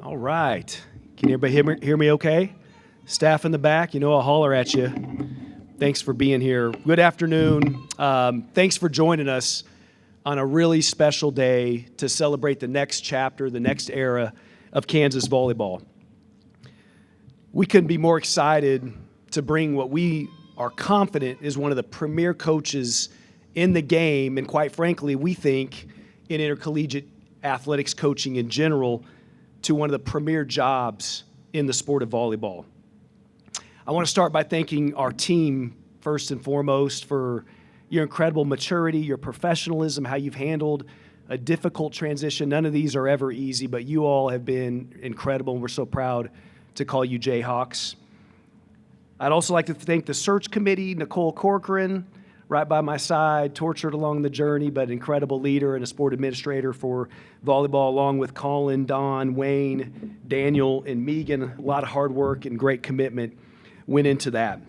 All right. Can everybody hear me okay? Staff in the back, I'll holler at you. Thanks for being here. Good afternoon. Thanks for joining us on a really special day to celebrate the next chapter, the next era of Kansas volleyball. We couldn't be more excited to bring what we are confident is one of the premier coaches in the game, and quite frankly, we think in intercollegiate athletics coaching in general, to one of the premier jobs in the sport of volleyball. I want to start by thanking our team first and foremost for your incredible maturity, your professionalism, how you've handled a difficult transition. None of these are ever easy, but you all have been incredible, and we're so proud to call you Jayhawks. I'd also like to thank the search committee, Nicole Corcoran, right by my side, tortured along the journey, but incredible leader and a sport administrator for volleyball, along with Colin, Don, Wayne, Daniel, and Megan. A lot of hard work and great commitment went into that.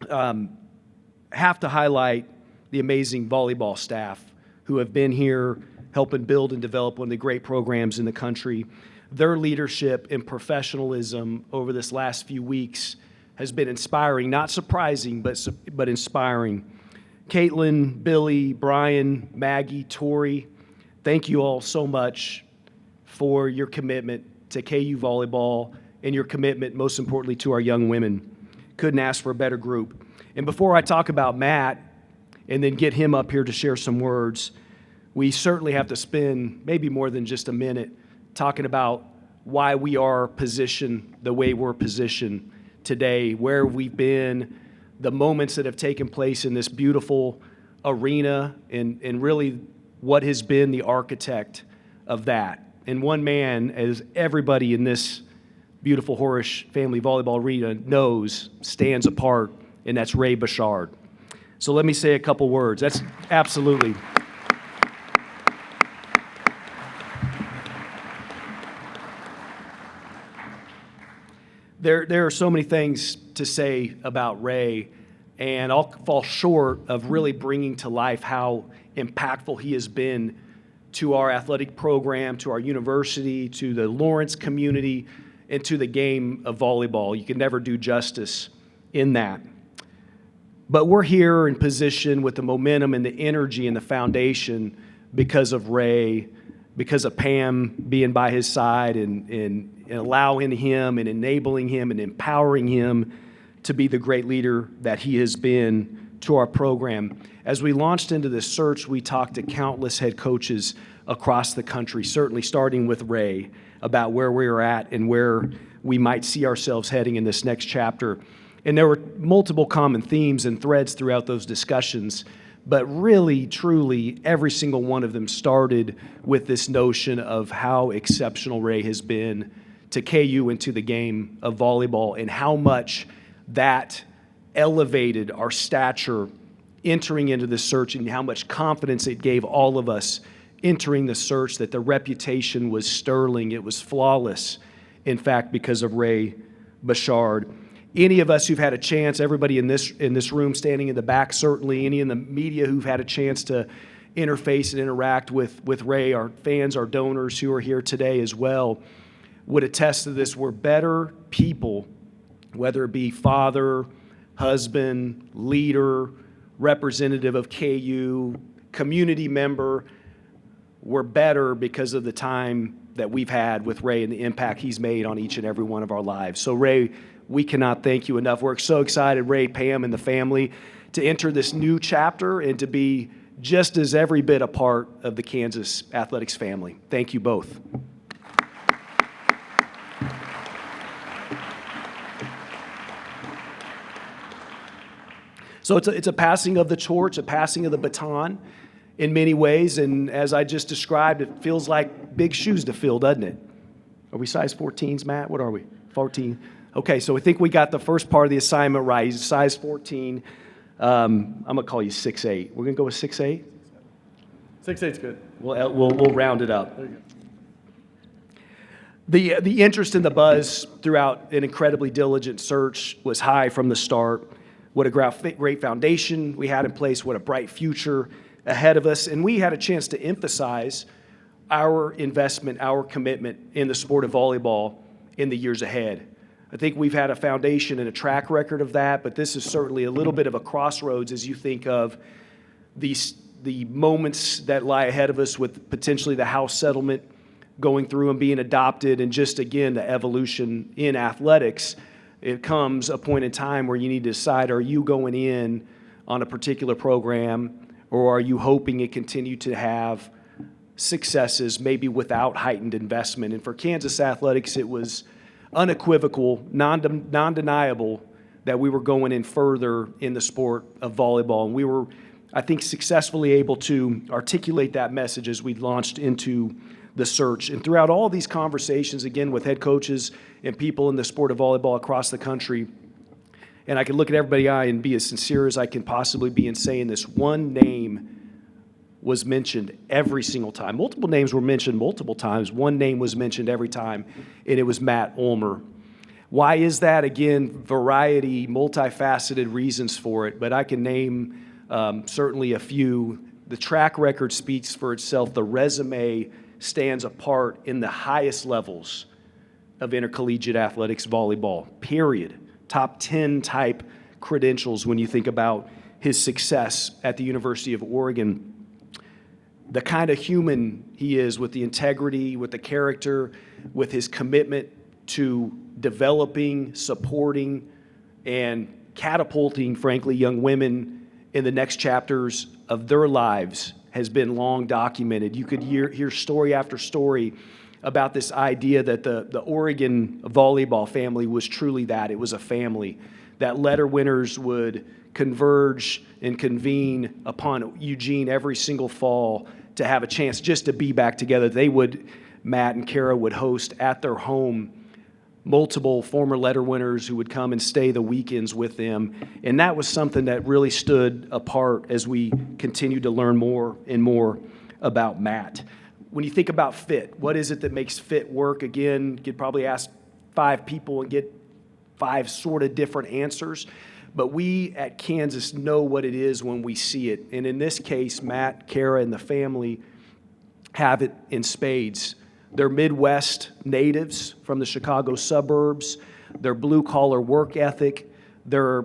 Have to highlight the amazing volleyball staff who have been here helping build and develop one of the great programs in the country. Their leadership and professionalism over this last few weeks has been inspiring, not surprising, but inspiring. Caitlin, Billy, Brian, Maggie, Tori, thank you all so much for your commitment to KU volleyball and your commitment, most importantly, to our young women. Couldn't ask for a better group. And before I talk about Matt and then get him up here to share some words, we certainly have to spend maybe more than just a minute talking about why we are positioned the way we're positioned today, where we've been, the moments that have taken place in this beautiful arena, and really what has been the architect of that. And one man, as everybody in this beautiful Horish family volleyball arena knows, stands apart, and that's Ray Bouchard. So let me say a couple words. That's absolutely. There are so many things to say about Ray, and I'll fall short of really bringing to life how impactful he has been to our athletic program, to our university, to the Lawrence community, and to the game of volleyball. You can never do justice in that. But we're here in position with the momentum and the energy and the foundation because of Ray, because of Pam being by his side and allowing him and enabling him and empowering him to be the great leader that he has been to our program. As we launched into this search, we talked to countless head coaches across the country, certainly starting with Ray, about where we were at and where we might see ourselves heading in this next chapter. And there were multiple common themes and threads throughout those discussions, but really, truly, every single one of them started with this notion of how exceptional Ray has been to KU and to the game of volleyball, and how much that elevated our stature entering into the search, and how much confidence it gave all of us entering the search, that the reputation was sterling, it was flawless, in fact, because of Ray Bouchard. Any of us who've had a chance, everybody in this room standing in the back, certainly any in the media who've had a chance to interface and interact with Ray, our fans, our donors who are here today as well, would attest to this. We're better people, whether it be father, husband, leader, representative of KU, community member. We're better because of the time that we've had with Ray and the impact he's made on each and every one of our lives. So Ray, we cannot thank you enough. We're so excited, Ray, Pam, and the family, to enter this new chapter and to be just as every bit a part of the Kansas athletics family. Thank you both. So it's a passing of the torch, a passing of the baton in many ways, and as I just described, it feels like big shoes to fill, doesn't it? Are we size 14s, Matt? What are we? 14? Okay, so I think we got the first part of the assignment right. He's size 14. I'm going to call you 6'8". We're going to go with 6'8"? 6'8's good. We'll round it up. There you go. The interest and the buzz throughout an incredibly diligent search was high from the start. What a great foundation we had in place, what a bright future ahead of us. And we had a chance to emphasize our investment, our commitment in the sport of volleyball in the years ahead. I think we've had a foundation and a track record of that, but this is certainly a little bit of a crossroads as you think of the moments that lie ahead of us with potentially the House settlement going through and being adopted, and just, again, the evolution in athletics. It comes a point in time where you need to decide, are you going in on a particular program, or are you hoping it continue to have successes, maybe without heightened investment? And for Kansas Athletics, it was unequivocal, non-deniable that we were going in further in the sport of volleyball. And we were, I think, successfully able to articulate that message as we launched into the search. And throughout all these conversations, again, with head coaches and people in the sport of volleyball across the country, and I can look at everybody's eye and be as sincere as I can possibly be in saying this, one name was mentioned every single time. Multiple names were mentioned multiple times. One name was mentioned every time, and it was Matt Ulmer. Why is that? Again, variety, multifaceted reasons for it, but I can name certainly a few. The track record speaks for itself. The resume stands apart in the highest levels of intercollegiate athletics, volleyball, period. Top 10 type credentials when you think about his success at the University of Oregon. The kind of human he is, with the integrity, with the character, with his commitment to developing, supporting, and catapulting, frankly, young women in the next chapters of their lives has been long documented. You could hear story after story about this idea that the Oregon volleyball family was truly that. It was a family, that letter winners would converge and convene upon Eugene every single fall to have a chance just to be back together. Matt and Kara would host at their home multiple former letter winners who would come and stay the weekends with them. And that was something that really stood apart as we continued to learn more and more about Matt. When you think about fit, what is it that makes fit work? Again, you could probably ask 5 people and get 5 sort of different answers. But we at Kansas know what it is when we see it. And in this case, Matt, Kara, and the family have it in spades. They're Midwest natives from the Chicago suburbs. Their blue-collar work ethic, their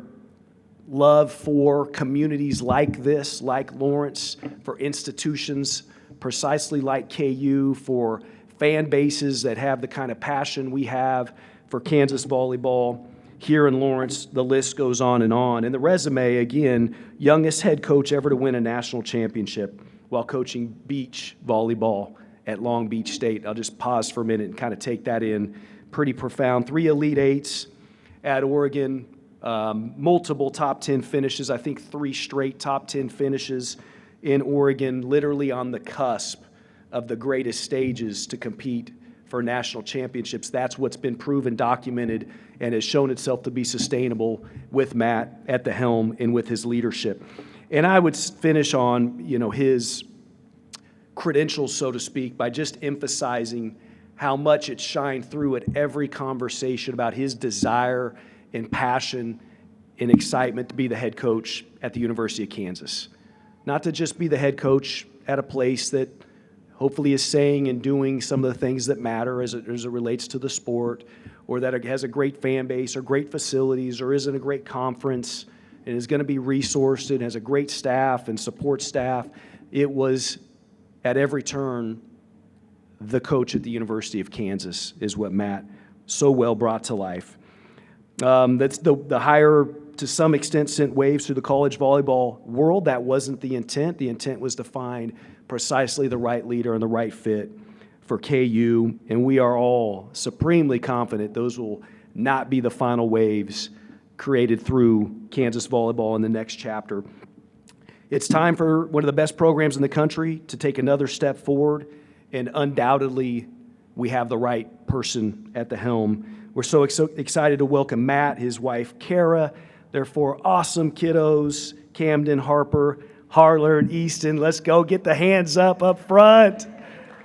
love for communities like this, like Lawrence, for institutions precisely like KU, for fan bases that have the kind of passion we have for Kansas volleyball. Here in Lawrence, the list goes on. And the resume, again, youngest head coach ever to win a national championship while coaching beach volleyball at Long Beach State. I'll just pause for a minute and kind of take that in. Pretty profound. 3 Elite Eights at Oregon, multiple top 10 finishes. I think 3 straight top 10 finishes in Oregon, literally on the cusp of the greatest stages to compete for national championships. That's what's been proven, documented, and has shown itself to be sustainable with Matt at the helm and with his leadership. And I would finish on, his credentials, so to speak, by just emphasizing how much it shined through at every conversation about his desire and passion and excitement to be the head coach at the University of Kansas. Not to just be the head coach at a place that hopefully is saying and doing some of the things that matter as it relates to the sport, or that it has a great fan base or great facilities or is in a great conference and is going to be resourced and has a great staff and support staff. It was at every turn the coach at the University of Kansas is what Matt so well brought to life. That's the hire, to some extent, sent waves through the college volleyball world. That wasn't the intent. The intent was to find precisely the right leader and the right fit for KU, and we are all supremely confident those will not be the final waves created through Kansas volleyball in the next chapter. It's time for one of the best programs in the country to take another step forward, and undoubtedly we have the right person at the helm. We're so excited to welcome Matt, his wife Kara, their 4 awesome kiddos, Camden, Harper, Harler, and Easton. Let's go get the hands up front.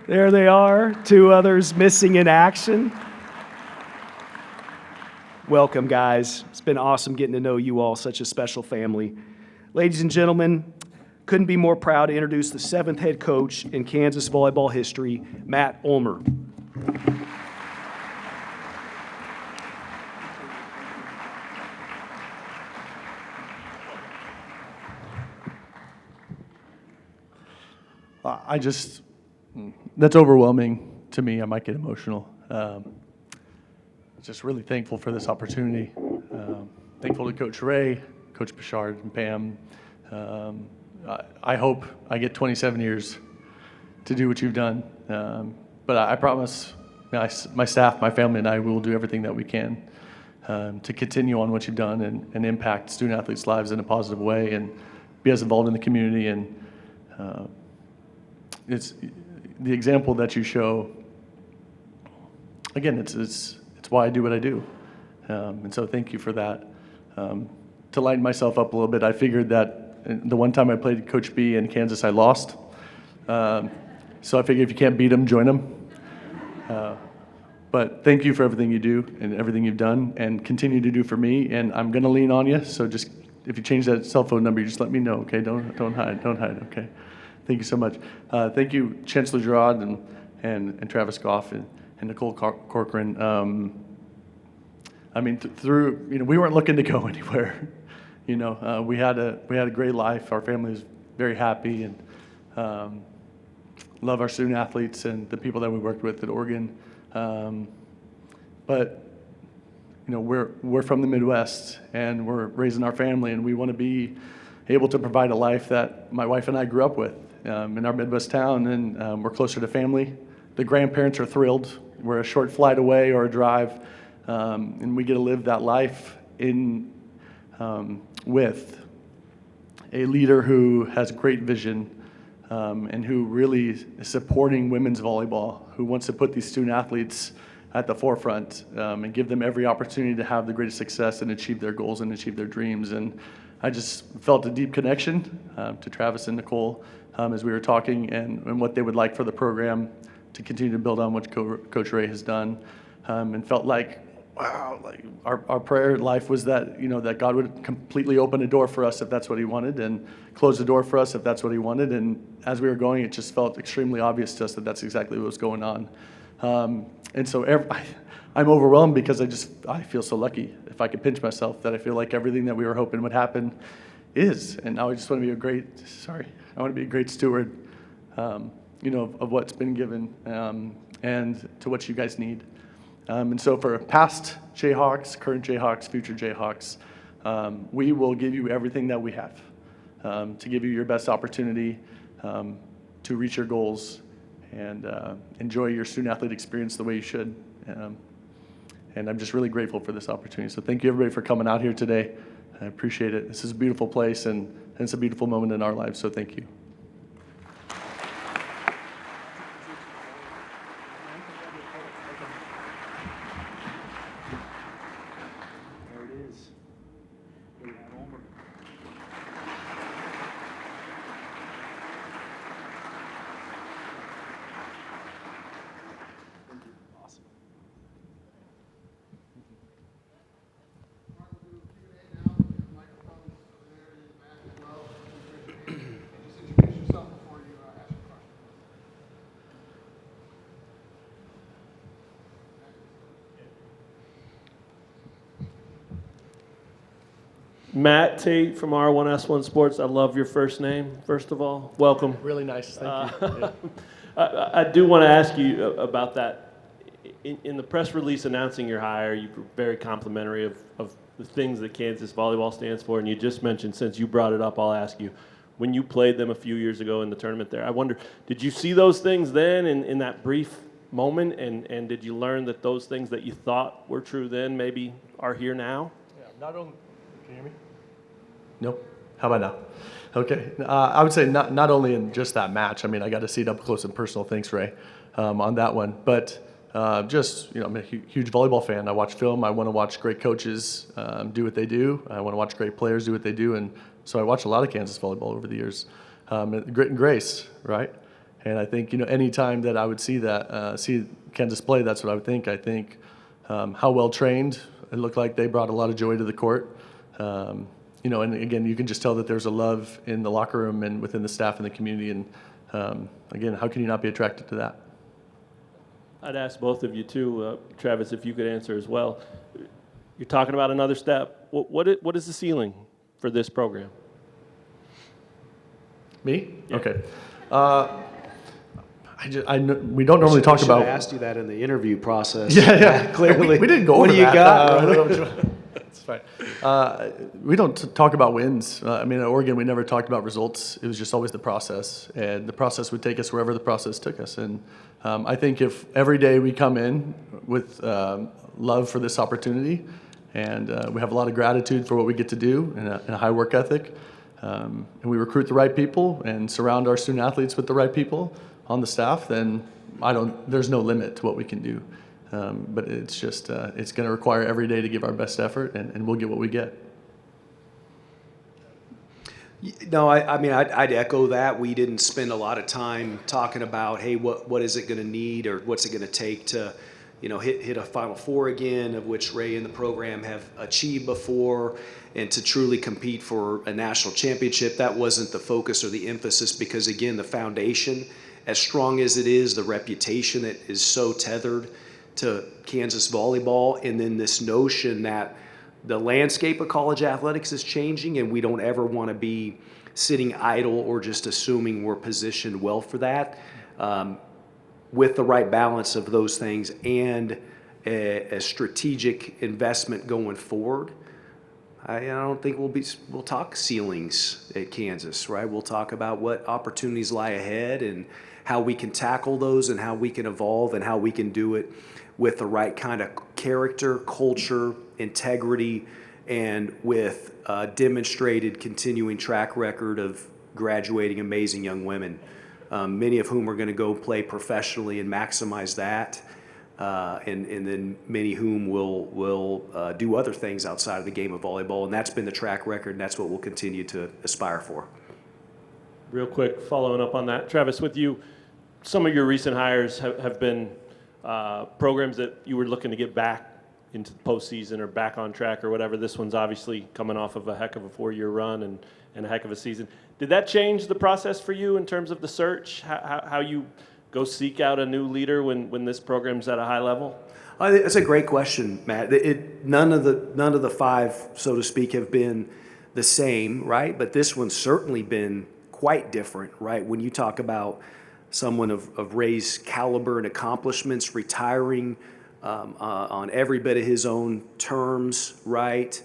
There they are, 2 others missing in action. Welcome, guys. It's been awesome getting to know you all, such a special family. Ladies and gentlemen, couldn't be more proud to introduce the 7th head coach in Kansas volleyball history, Matt Ulmer. That's overwhelming to me. I might get emotional. Just really thankful for this opportunity. Thankful to Coach Ray, Coach Bouchard, and Pam. I hope I get 27 years to do what you've done. But I promise my staff, my family, and I will do everything that we can to continue on what you've done and impact student athletes' lives in a positive way and be as involved in the community. And it's the example that you show. Again, it's why I do what I do. And so thank you for that. To lighten myself up a little bit, I figured that the one time I played Coach B in Kansas, I lost. So I figured if you can't beat them, join them. But thank you for everything you do and everything you've done and continue to do for me. And I'm going to lean on you. So just if you change that cell phone number, you just let me know, okay? Don't hide, okay? Thank you so much. Thank you, Chancellor Gerard and Travis Goff and Nicole Corcoran. Through we weren't looking to go anywhere. We had a great life. Our family was very happy and love our student athletes and the people that we worked with at Oregon. But we're from the Midwest and we're raising our family and we want to be able to provide a life that my wife and I grew up with in our Midwest town, and we're closer to family. The grandparents are thrilled. We're a short flight away or a drive, and we get to live that life with a leader who has great vision and who really is supporting women's volleyball, who wants to put these student athletes at the forefront and give them every opportunity to have the greatest success and achieve their goals and achieve their dreams. And I just felt a deep connection to Travis and Nicole as we were talking and what they would like for the program to continue to build on what Coach Ray has done, and felt like, wow, like our prayer life was that, that God would completely open a door for us if that's what he wanted and close the door for us if that's what he wanted. And as we were going, it just felt extremely obvious to us that that's exactly what was going on. And so I'm overwhelmed because I feel so lucky. If I could pinch myself, that I feel like everything that we were hoping would happen is. And now I just want to be a great steward, of what's been given and to what you guys need. And so for past Jayhawks, current Jayhawks, future Jayhawks, we will give you everything that we have to give you your best opportunity to reach your goals and enjoy your student-athlete experience the way you should. And I'm just really grateful for this opportunity. So thank you, everybody, for coming out here today. I appreciate it. This is a beautiful place, and it's a beautiful moment in our lives, so thank you. There it is. Matt Ulmer. Awesome. Matt Tate from R1S1 Sports. I love your first name, first of all. Welcome. Really nice, thank you. Yeah. I do want to ask you about that. In the press release announcing your hire, you were very complimentary of the things that Kansas volleyball stands for, and you just mentioned, since you brought it up, I'll ask you, when you played them a few years ago in the tournament there, I wonder, did you see those things then in that brief moment, and did you learn that those things that you thought were true then maybe are here now? Yeah, not only, can you hear me? Nope. How about now? Okay. I would say not only in just that match. I mean, I got to see it up close and personal. Thanks, Ray, on that one. But I'm a huge volleyball fan. I watch film. I want to watch great coaches do what they do. I want to watch great players do what they do. And so I watch a lot of Kansas volleyball over the years. Grit and grace, right? And I think, any time that I would see Kansas play, that's what I would think. I think how well trained. It looked like they brought a lot of joy to the court. and again, you can just tell that there's a love in the locker room and within the staff and the community. And again, how can you not be attracted to that? I'd ask both of you too, Travis, if you could answer as well. You're talking about another step. What is the ceiling for this program? Me? Yeah. Okay. We don't normally talk about. I asked you that in the interview process. Yeah. Clearly. We didn't go what over do you that. got? That's fine. We don't talk about wins. At Oregon, we never talked about results. It was just always the process, and the process would take us wherever the process took us. And I think if every day we come in with love for this opportunity, and we have a lot of gratitude for what we get to do, and a high work ethic, and we recruit the right people and surround our student athletes with the right people on the staff, then there's no limit to what we can do. But it's just, it's going to require every day to give our best effort, and we'll get what we get. No, I'd echo that. We didn't spend a lot of time talking about, hey, what is it going to need, or what's it going to take to, hit a Final Four again, of which Ray and the program have achieved before, and to truly compete for a national championship. That wasn't the focus or the emphasis, because again, the foundation, as strong as it is, the reputation that is so tethered to Kansas volleyball, and then this notion that the landscape of college athletics is changing, and we don't ever want to be sitting idle or just assuming we're positioned well for that. With the right balance of those things and a strategic investment going forward, I don't think we'll talk ceilings at Kansas, right? We'll talk about what opportunities lie ahead and how we can tackle those and how we can evolve and how we can do it with the right kind of character, culture, integrity, and with a demonstrated continuing track record of graduating amazing young women, many of whom are going to go play professionally and maximize that, and then many whom will do other things outside of the game of volleyball. And that's been the track record, and that's what we'll continue to aspire for. Real quick, following up on that, Travis, with you, some of your recent hires have been programs that you were looking to get back into the postseason or back on track or whatever. This one's obviously coming off of a heck of a 4-year run and a heck of a season. Did that change the process for you in terms of the search, how you go seek out a new leader when this program's at a high level? That's a great question, Matt. None of the five, so to speak, have been the same, right? But this one's certainly been quite different, right? When you talk about someone of Ray's caliber and accomplishments retiring on every bit of his own terms, right?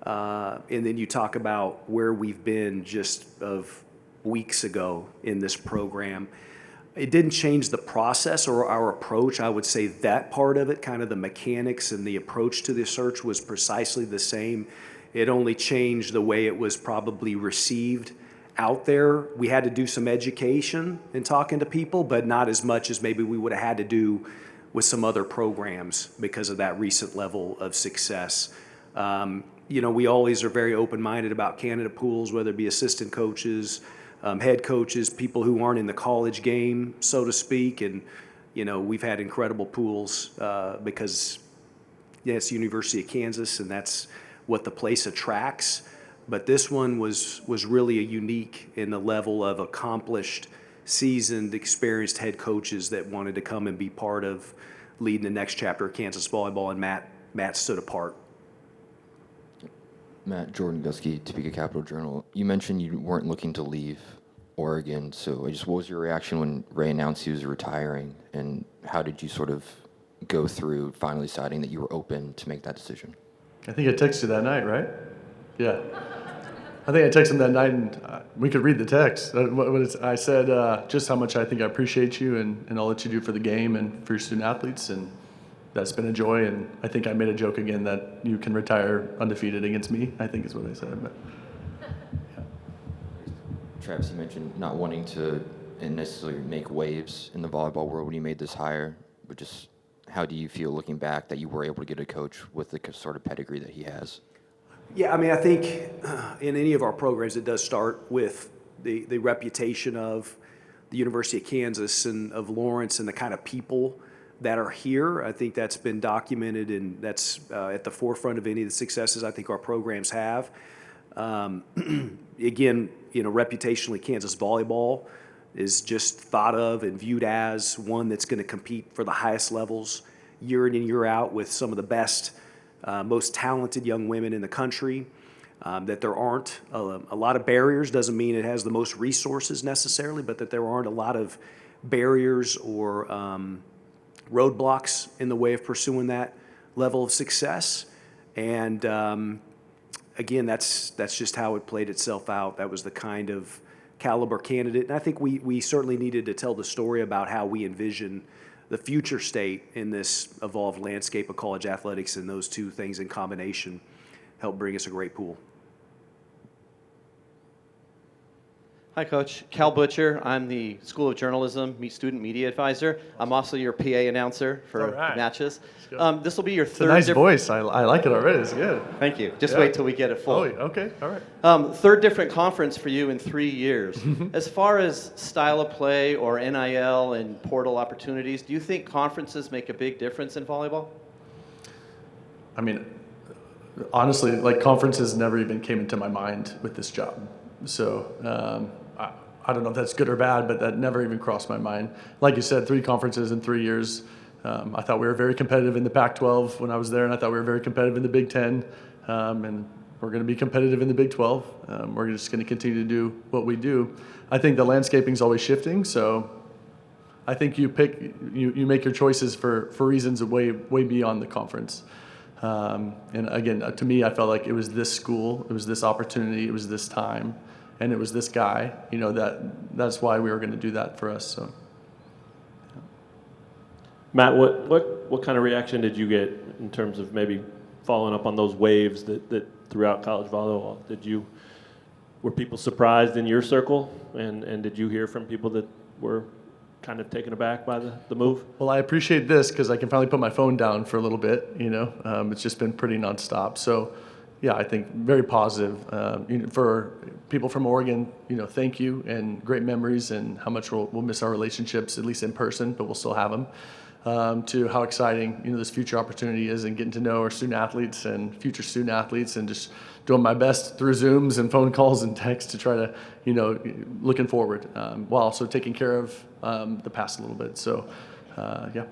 And then you talk about where we've been just of weeks ago in this program. It didn't change the process or our approach. I would say that part of it, kind of the mechanics and the approach to the search, was precisely the same. It only changed the way it was probably received out there. We had to do some education in talking to people, but not as much as maybe we would have had to do with some other programs because of that recent level of success. We always are very open-minded about candidate pools, whether it be assistant coaches, head coaches, people who aren't in the college game, so to speak. And, we've had incredible pools because, it's the University of Kansas, and that's what the place attracts. But this one was really a unique in the level of accomplished, seasoned, experienced head coaches that wanted to come and be part of leading the next chapter of Kansas volleyball, and Matt stood apart. Matt, Jordan Gusky, Topeka Capital Journal. You mentioned you weren't looking to leave Oregon, so what was your reaction when Ray announced he was retiring, and how did you sort of go through finally deciding that you were open to make that decision? I think I texted you that night, right? Yeah. I think I texted him that night, and we could read the text. I said just how much I think I appreciate you and all that you do for the game and for your student athletes, and that's been a joy. And I think I made a joke again that you can retire undefeated against me, I think is what I said. But, yeah. Travis, you mentioned not wanting to necessarily make waves in the volleyball world when you made this hire, but just how do you feel looking back that you were able to get a coach with the sort of pedigree that he has? Yeah, I think in any of our programs, it does start with the reputation of the University of Kansas and of Lawrence and the kind of people that are here. I think that's been documented, and that's at the forefront of any of the successes I think our programs have. Again, reputationally, Kansas volleyball is just thought of and viewed as one that's going to compete for the highest levels year in and year out with some of the best, most talented young women in the country. That there aren't a lot of barriers doesn't mean it has the most resources necessarily, but that there aren't a lot of barriers or roadblocks in the way of pursuing that level of success. And again, that's just how it played itself out. That was the kind of caliber candidate. And I think we certainly needed to tell the story about how we envision the future state in this evolved landscape of college athletics, and those two things in combination helped bring us a great pool. Hi, Coach. Cal Butcher. I'm the School of Journalism Student Media Advisor. I'm also your PA announcer for the matches. This will be your third. It's a nice voice. I like it already. It's good. Thank you. Just wait till we get it full. Oh, okay. All right. Third different conference for you in 3 years. As far as style of play or NIL and portal opportunities, do you think conferences make a big difference in volleyball? I mean, honestly, like conferences never even came into my mind with this job. So I don't know if that's good or bad, but that never even crossed my mind. Like you said, 3 conferences in 3 years. I thought we were very competitive in the Pac-12 when I was there, and I thought we were very competitive in the Big Ten. And we're going to be competitive in the Big 12. We're just going to continue to do what we do. I think the landscaping's always shifting, so I think you make your choices for reasons way beyond the conference. And again, to me, I felt like it was this school, it was this opportunity, it was this time, and it was this guy. That's why we were going to do that for us. So, yeah. Matt, what kind of reaction did you get in terms of maybe following up on those waves that throughout college volleyball? Were people surprised in your circle, and did you hear from people that were kind of taken aback by the move? Well, I appreciate this because I can finally put my phone down for a little bit. It's just been pretty nonstop. So, yeah, I think very positive. For people from Oregon, thank you and great memories, and how much we'll miss our relationships, at least in person, but we'll still have them. To how exciting this future opportunity is, and getting to know our student athletes and future student athletes, and just doing my best through Zooms and phone calls and texts to try to, looking forward, while also taking care of the past a little bit. So, yeah.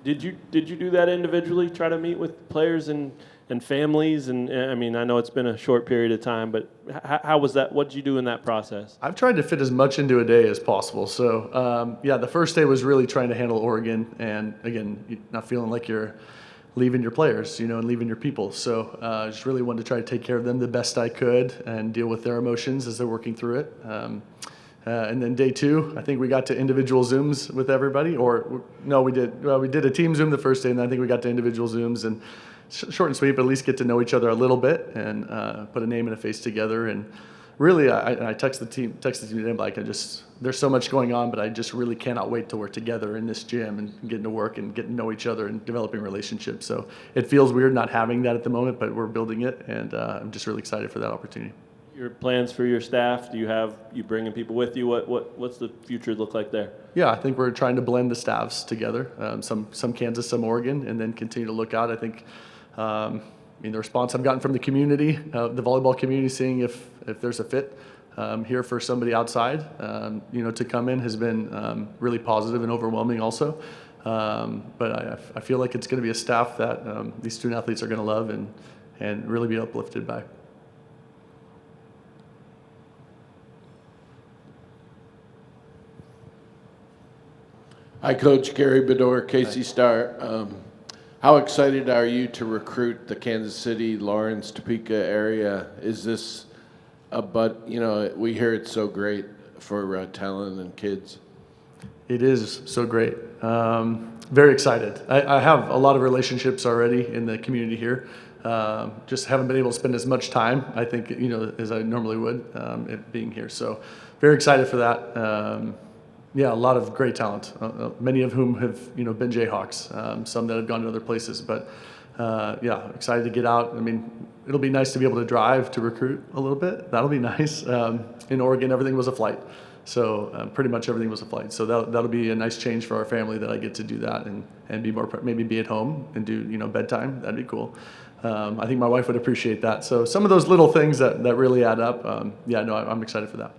Did you do that individually? Try to meet with players and families? And I mean, I know it's been a short period of time, but how was that? What did you do in that process? I've tried to fit as much into a day as possible. So, yeah, the first day was really trying to handle Oregon, and again, not feeling like you're leaving your players, and leaving your people. So, just really wanted to try to take care of them the best I could and deal with their emotions as they're working through it. And then day 2, I think we got to individual Zooms with everybody, or no, we did a team Zoom the first day, and then I think we got to individual Zooms, and short and sweet, but at least get to know each other a little bit and put a name and a face together. And really, I texted the team today, like, there's so much going on, but I just really cannot wait till we're together in this gym and getting to work and getting to know each other and developing relationships. So it feels weird not having that at the moment, but we're building it, and I'm just really excited for that opportunity. Your plans for your staff? Do you bringing people with you? What's the future look like there? Yeah, I think we're trying to blend the staffs together. Some Kansas, some Oregon, and then continue to look out. I think, the response I've gotten from the community, the volleyball community, seeing if there's a fit here for somebody outside, to come in, has been really positive and overwhelming also. But I feel like it's going to be a staff that these student athletes are going to love and really be uplifted by. Hi, Coach Gary Bedore, KC Star. How excited are you to recruit the Kansas City, Lawrence, Topeka area? Is this we hear it's so great for talent and kids. It is so great. Very excited. I have a lot of relationships already in the community here. Just haven't been able to spend as much time, I think, as I normally would, it being here. So very excited for that. Yeah, a lot of great talent, many of whom have, been Jayhawks, some that have gone to other places. But, yeah, excited to get out. I mean, it'll be nice to be able to drive to recruit a little bit. That'll be nice. In Oregon, everything was a flight. So pretty much everything was a flight. So that'll be a nice change for our family that I get to do that and be more, maybe be at home and do, bedtime. That'd be cool. I think my wife would appreciate that. So some of those little things that really add up. I'm excited for that.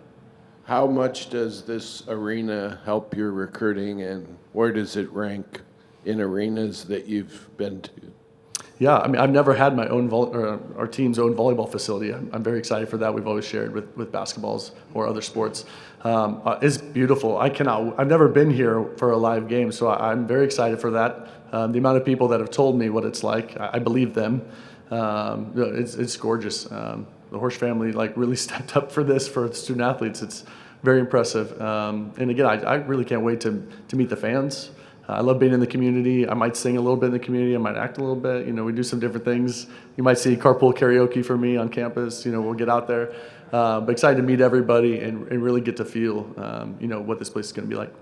How much does this arena help your recruiting, and where does it rank in arenas that you've been to? Yeah, I mean, I've never had my own, our team's own volleyball facility. I'm very excited for that. We've always shared with basketballs or other sports. It's beautiful. I've never been here for a live game, so I'm very excited for that. The amount of people that have told me what it's like, I believe them. It's gorgeous. The Horsch family really stepped up for this for student athletes. It's very impressive. And again, I really can't wait to meet the fans. I love being in the community. I might sing a little bit in the community. I might act a little bit. We do some different things. You might see carpool karaoke for me on campus. We'll get out there. But excited to meet everybody and really get to feel, what this place is going to be like.